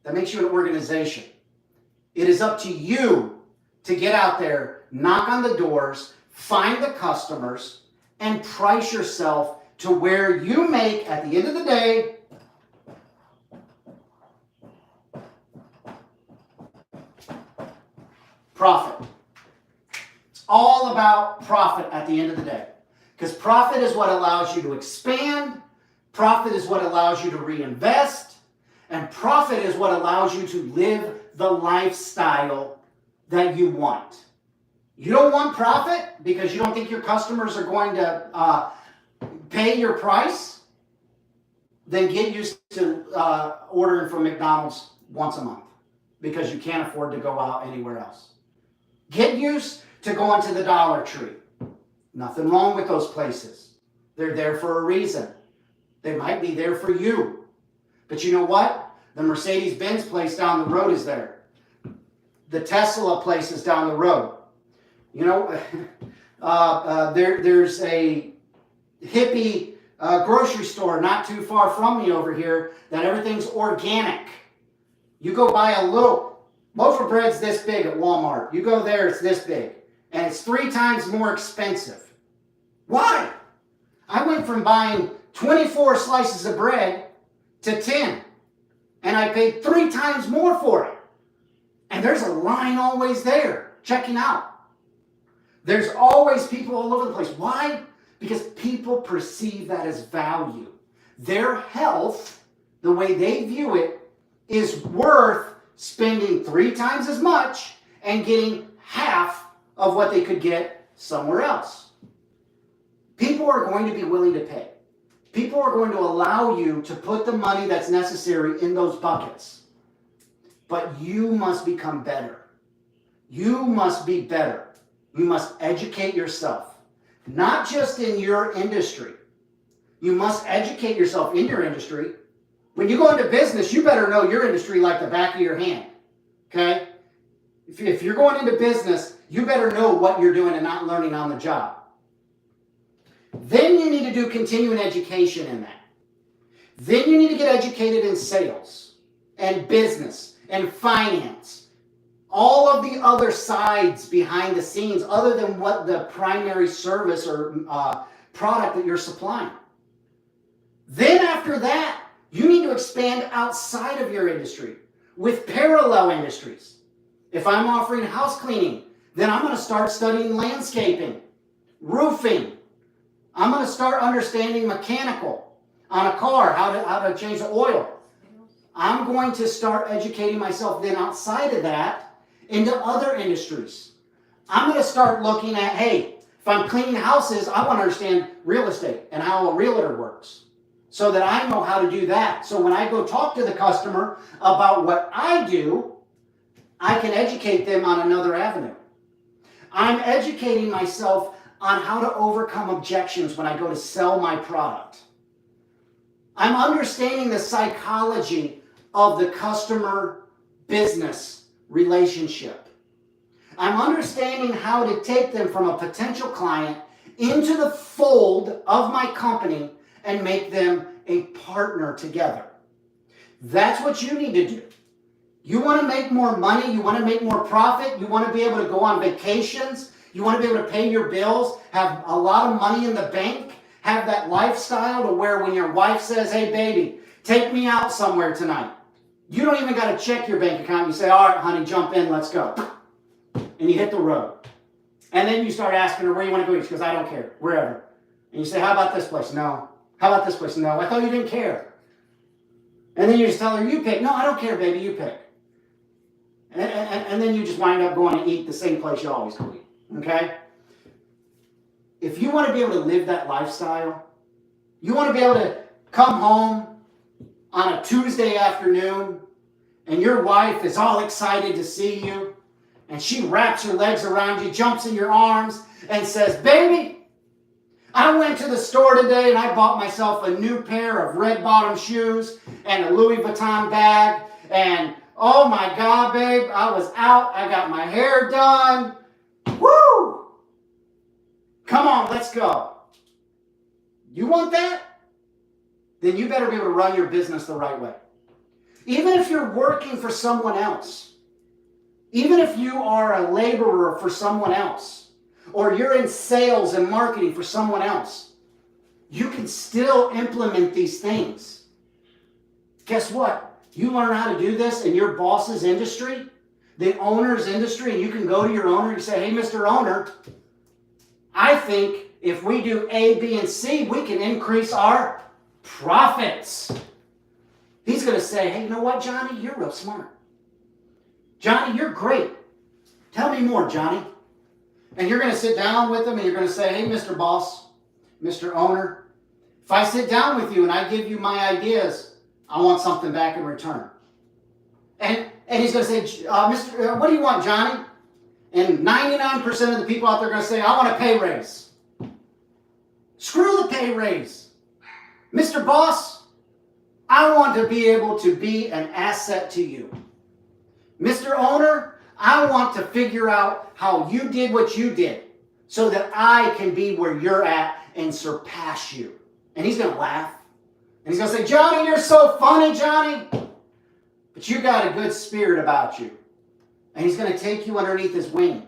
That makes you an organization. It is up to you to get out there, knock on the doors, find the customers, and price yourself to where you make, at the end of the day, profit. It's all about profit at the end of the day. Because profit is what allows you to expand, profit is what allows you to reinvest, and profit is what allows you to live the lifestyle that you want. You don't want profit because you don't think your customers are going to pay your price? Then get used to ordering from McDonald's once a month because you can't afford to go out anywhere else. Get used to going to the Dollar Tree. Nothing wrong with those places. They're there for a reason. They might be there for you. But you know what? The Mercedes-Benz place down the road is there. The Tesla place is down the road. You know, there's a hippie grocery store not too far from me over here that everything's organic. You go buy a little loaf of bread's this big at Walmart. You go there, it's this big. And it's 3 times more expensive. Why? I went from buying 24 slices of bread to 10. And I paid 3 times more for it. And there's a line always there, checking out. There's always people all over the place. Why? Because people perceive that as value. Their health, the way they view it, is worth spending 3 times as much and getting half of what they could get somewhere else. People are going to be willing to pay. People are going to allow you to put the money that's necessary in those buckets. But you must become better. You must be better. You must educate yourself. Not just in your industry. You must educate yourself in your industry. When you go into business, you better know your industry like the back of your hand. Okay? If you're going into business, you better know what you're doing and not learning on the job. Then you need to do continuing education in that. Then you need to get educated in sales and business and finance. All of the other sides behind the scenes other than what the primary service or product that you're supplying. Then after that, you need to expand outside of your industry with parallel industries. If I'm offering house cleaning, then I'm going to start studying landscaping, roofing. I'm going to start understanding mechanical on a car, how to change the oil. I'm going to start educating myself then outside of that into other industries. I'm going to start looking at, hey, if I'm cleaning houses, I want to understand real estate and how a realtor works so that I know how to do that. So when I go talk to the customer about what I do, I can educate them on another avenue. I'm educating myself on how to overcome objections when I go to sell my product. I'm understanding the psychology of the customer-business relationship. I'm understanding how to take them from a potential client into the fold of my company and make them a partner together. That's what you need to do. You want to make more money, you want to make more profit, you want to be able to go on vacations, you want to be able to pay your bills, have a lot of money in the bank, have that lifestyle to where when your wife says, hey baby, take me out somewhere tonight. You don't even got to check your bank account. You say, all right, honey, jump in, let's go. And you hit the road. And then you start asking her, where you want to go? She goes, I don't care, wherever. And you say, how about this place? No. How about this place? No. I thought you didn't care. And then you just tell her, you pick. No, I don't care, baby, you pick. And then you just wind up going to eat the same place you always go eat. Okay? If you want to be able to live that lifestyle, you want to be able to come home on a Tuesday afternoon and your wife is all excited to see you and she wraps her legs around you, jumps in your arms and says, baby, I went to the store today and I bought myself a new pair of red bottom shoes and a Louis Vuitton bag and oh my God, babe, I was out, I got my hair done. Woo! Come on, let's go. You want that? Then you better be able to run your business the right way. Even if you're working for someone else, Even if you are a laborer for someone else, or you're in sales and marketing for someone else, you can still implement these things. Guess what? You learn how to do this in your boss's industry, the owner's industry, and you can go to your owner and say, hey, Mr. Owner, I think if we do A, B, and C, we can increase our profits. He's going to say, hey, you know what, Johnny? You're real smart. Johnny, you're great. Tell me more, Johnny. And you're going to sit down with him and you're going to say, hey, Mr. Boss, Mr. Owner, if I sit down with you and I give you my ideas, I want something back in return. And he's going to say, what do you want, Johnny? And 99% of the people out there are going to say, I want a pay raise. Screw the pay raise. Mr. Boss, I want to be able to be an asset to you. Mr. Owner, I want to figure out how you did what you did so that I can be where you're at and surpass you. And he's going to laugh. And he's going to say, Johnny, you're so funny, Johnny. But you got a good spirit about you. And he's going to take you underneath his wing.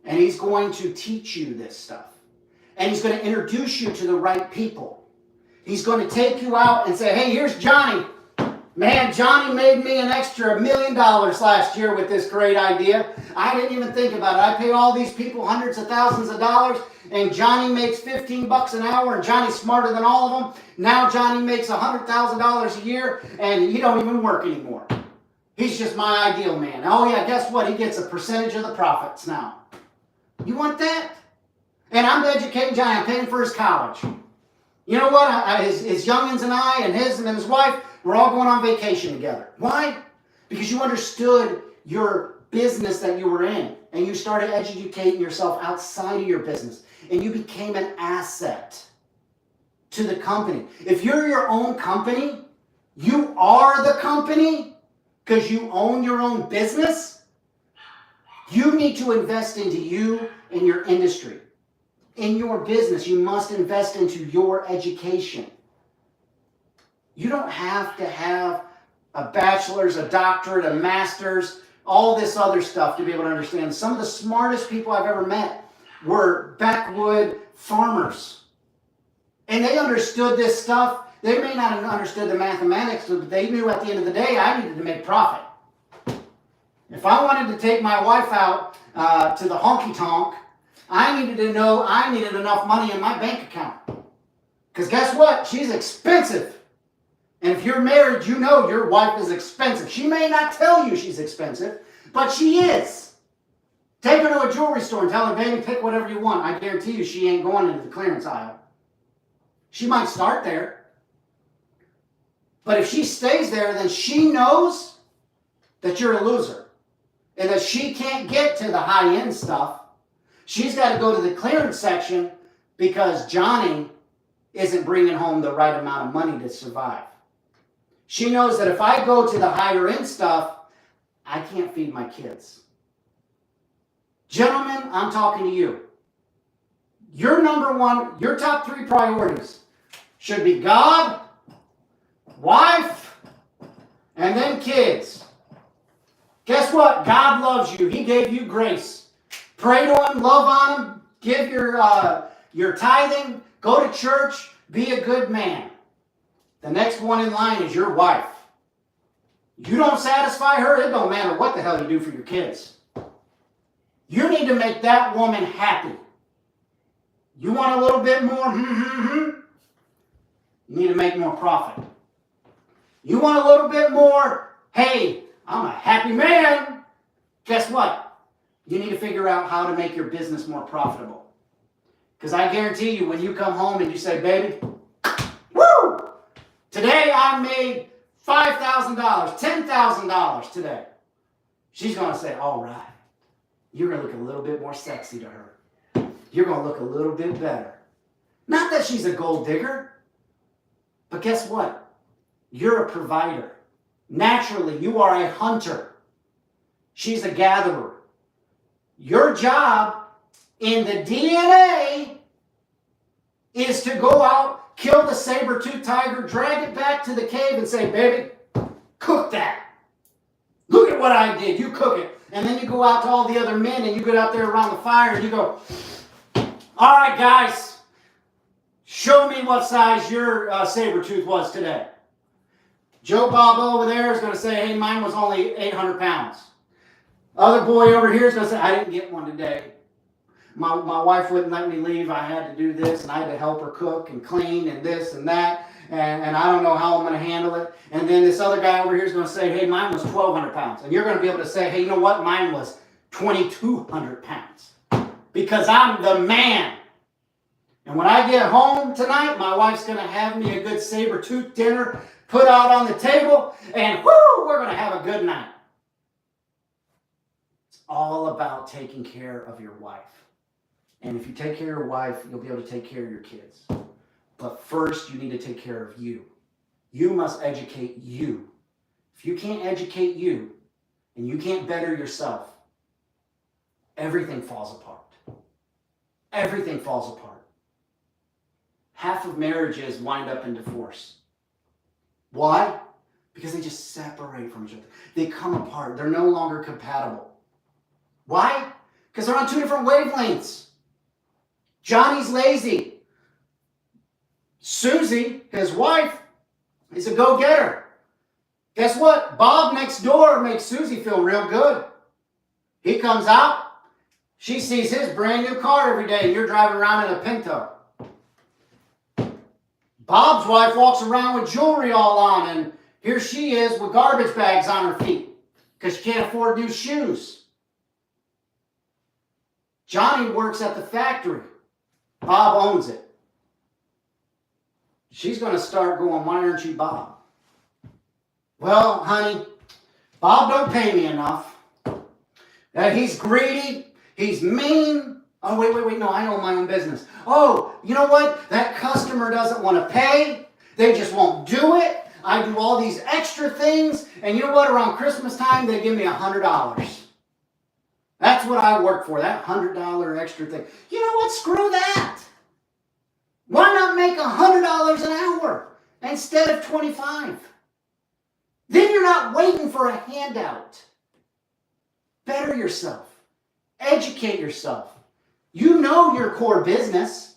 And he's going to teach you this stuff. And he's going to introduce you to the right people. He's going to take you out and say, hey, here's Johnny. Man, Johnny made me an extra $1 million last year with this great idea. I didn't even think about it. I pay all these people hundreds of thousands of dollars, and Johnny makes $15 an hour, and Johnny's smarter than all of them. Now Johnny makes $100,000 a year, and he don't even work anymore. He's just my ideal man. Oh yeah, guess what? He gets a percentage of the profits now. You want that? And I'm educating Johnny. I'm paying for his college. You know what? His youngins and I and his wife, we're all going on vacation together. Why? Because you understood your business that you were in. And you started educating yourself outside of your business. And you became an asset to the company. If you're your own company, you are the company because you own your own business. You need to invest into you and your industry. In your business, you must invest into your education. You don't have to have a bachelor's, a doctorate, a master's, all this other stuff to be able to understand. Some of the smartest people I've ever met were backwood farmers. And they understood this stuff. They may not have understood the mathematics, but they knew at the end of the day, I needed to make profit. If I wanted to take my wife out to the honky-tonk, I needed to know I needed enough money in my bank account. Because guess what? She's expensive. And if you're married, you know your wife is expensive. She may not tell you she's expensive, but she is. Take her to a jewelry store and tell her, baby, pick whatever you want. I guarantee you she ain't going into the clearance aisle. She might start there. But if she stays there, then she knows that you're a loser. And that she can't get to the high-end stuff. She's got to go to the clearance section because Johnny isn't bringing home the right amount of money to survive. She knows that if I go to the higher end stuff, I can't feed my kids. Gentlemen, I'm talking to you. Your number one, your top 3 priorities should be God, wife, and then kids. Guess what? God loves you. He gave you grace. Pray to him, love on him, give your tithing, go to church, be a good man. The next one in line is your wife. You don't satisfy her, it don't matter what the hell you do for your kids. You need to make that woman happy. You want a little bit more? You need to make more profit. You want a little bit more? Hey, I'm a happy man. Guess what? You need to figure out how to make your business more profitable. Because I guarantee you, when you come home and you say, baby, woo! Today I made $5,000, $10,000 today. She's going to say, all right. You're going to look a little bit more sexy to her. You're going to look a little bit better. Not that she's a gold digger. But guess what? You're a provider. Naturally, you are a hunter. She's a gatherer. Your job in the DNA is to go out, kill the saber-toothed tiger, drag it back to the cave and say, baby, cook that. Look at what I did. You cook it. And then you go out to all the other men and you get out there around the fire and you go, all right, guys, show me what size your saber tooth was today. Joe Bob over there is going to say, hey, mine was only 800 pounds. Other boy over here is going to say, I didn't get one today. My wife wouldn't let me leave. I had to do this, and I had to help her cook and clean and this and that, and I don't know how I'm going to handle it. And then this other guy over here is going to say, hey, mine was 1,200 pounds. And you're going to be able to say, hey, you know what? Mine was 2,200 pounds because I'm the man. And when I get home tonight, my wife's going to have me a good saber-tooth dinner put out on the table, and whoo, we're going to have a good night. It's all about taking care of your wife. And if you take care of your wife, you'll be able to take care of your kids. But first, you need to take care of you. You must educate you. If you can't educate you, and you can't better yourself, everything falls apart. Everything falls apart. Half of marriages wind up in divorce. Why? Because they just separate from each other. They come apart. They're no longer compatible. Why? Because they're on two different wavelengths. Johnny's lazy. Susie, his wife, is a go-getter. Guess what? Bob next door makes Susie feel real good. He comes out. She sees his brand new car every day, and you're driving around in a Pinto. Bob's wife walks around with jewelry all on, and here she is with garbage bags on her feet because she can't afford new shoes. Johnny works at the factory. Bob owns it. She's going to start going, why aren't you Bob? Well, honey, Bob don't pay me enough. He's greedy. He's mean. Oh, wait, no, I own my own business. Oh, you know what? That customer doesn't want to pay. They just won't do it. I do all these extra things. And you know what? Around Christmas time, they give me $100. That's what I work for, that $100 extra thing. You know what? Screw that. Why not make $100 an hour instead of $25? Then you're not waiting for a handout. Better yourself. Educate yourself. You know your core business.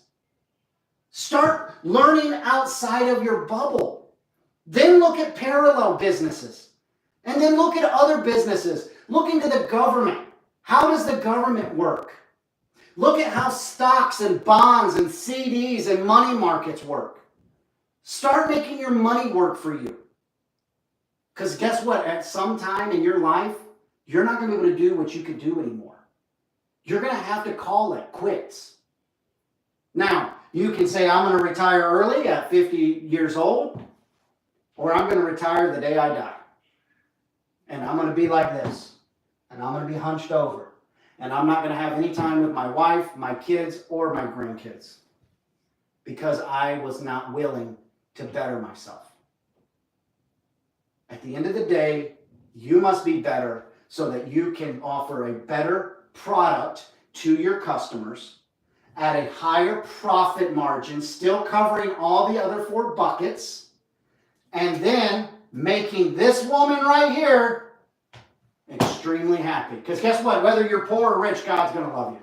Start learning outside of your bubble. Then look at parallel businesses. And then look at other businesses. Look into the government. How does the government work? Look at how stocks and bonds and CDs and money markets work. Start making your money work for you. Because guess what? At some time in your life, you're not going to be able to do what you could do anymore. You're going to have to call it quits. Now, you can say, I'm going to retire early at 50 years old, or I'm going to retire the day I die. And I'm going to be like this. And I'm going to be hunched over. And I'm not going to have any time with my wife, my kids, or my grandkids. Because I was not willing to better myself. At the end of the day, you must be better so that you can offer a better product to your customers at a higher profit margin, still covering all the other 4 buckets, and then making this woman right here extremely happy. Because guess what? Whether you're poor or rich, God's going to love you.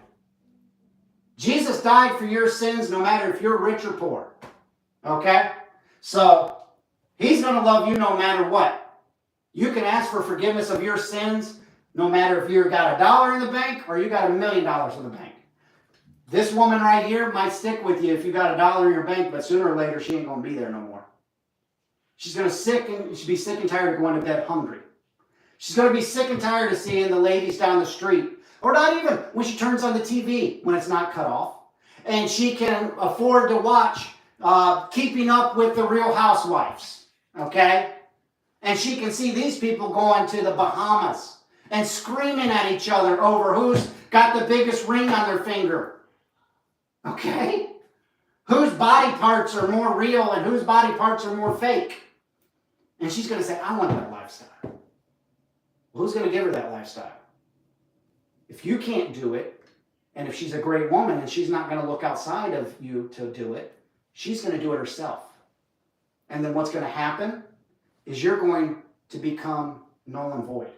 Jesus died for your sins no matter if you're rich or poor. Okay? So, He's going to love you no matter what. You can ask for forgiveness of your sins no matter if you've got $1 in the bank or you got $1 million in the bank. This woman right here might stick with you if you got $1 in your bank, but sooner or later she ain't going to be there no more. She's going to be sick and tired of going to bed hungry. She's going to be sick and tired of seeing the ladies down the street, or not even when she turns on the TV when it's not cut off. And she can afford to watch Keeping Up with the Real Housewives, okay? And she can see these people going to the Bahamas and screaming at each other over who's got the biggest ring on their finger, okay? Whose body parts are more real and whose body parts are more fake. And she's going to say, I want that lifestyle. Well, who's going to give her that lifestyle? If you can't do it, and if she's a great woman and she's not going to look outside of you to do it, she's going to do it herself. And then what's going to happen is you're going to become null and void.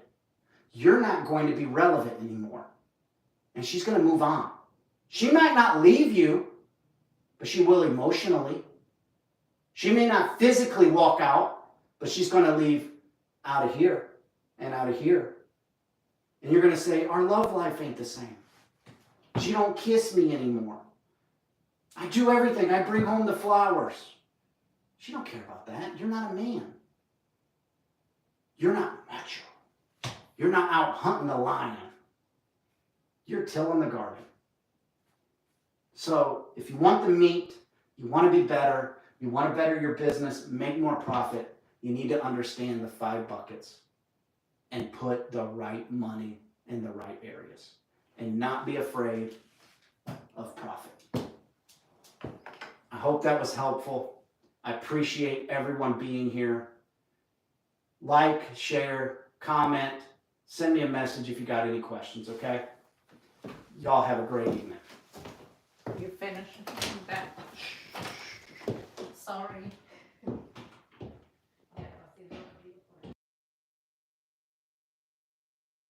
you're not going to be relevant anymore. And she's going to move on. She might not leave you, but she will emotionally. She may not physically walk out, but she's going to leave out of here and out of here. And you're going to say, our love life ain't the same. She don't kiss me anymore. I do everything. I bring home the flowers. She don't care about that. You're not a man. You're not macho. You're not out hunting a lion. You're tilling the garden. So if you want the meat, you want to be better, you want to better your business, make more profit, you need to understand the 5 buckets and put the right money in the right areas and not be afraid of profit. I hope that was helpful. I appreciate everyone being here. Like, share, comment, send me a message if you got any questions, okay? Y'all have a great evening. You finished?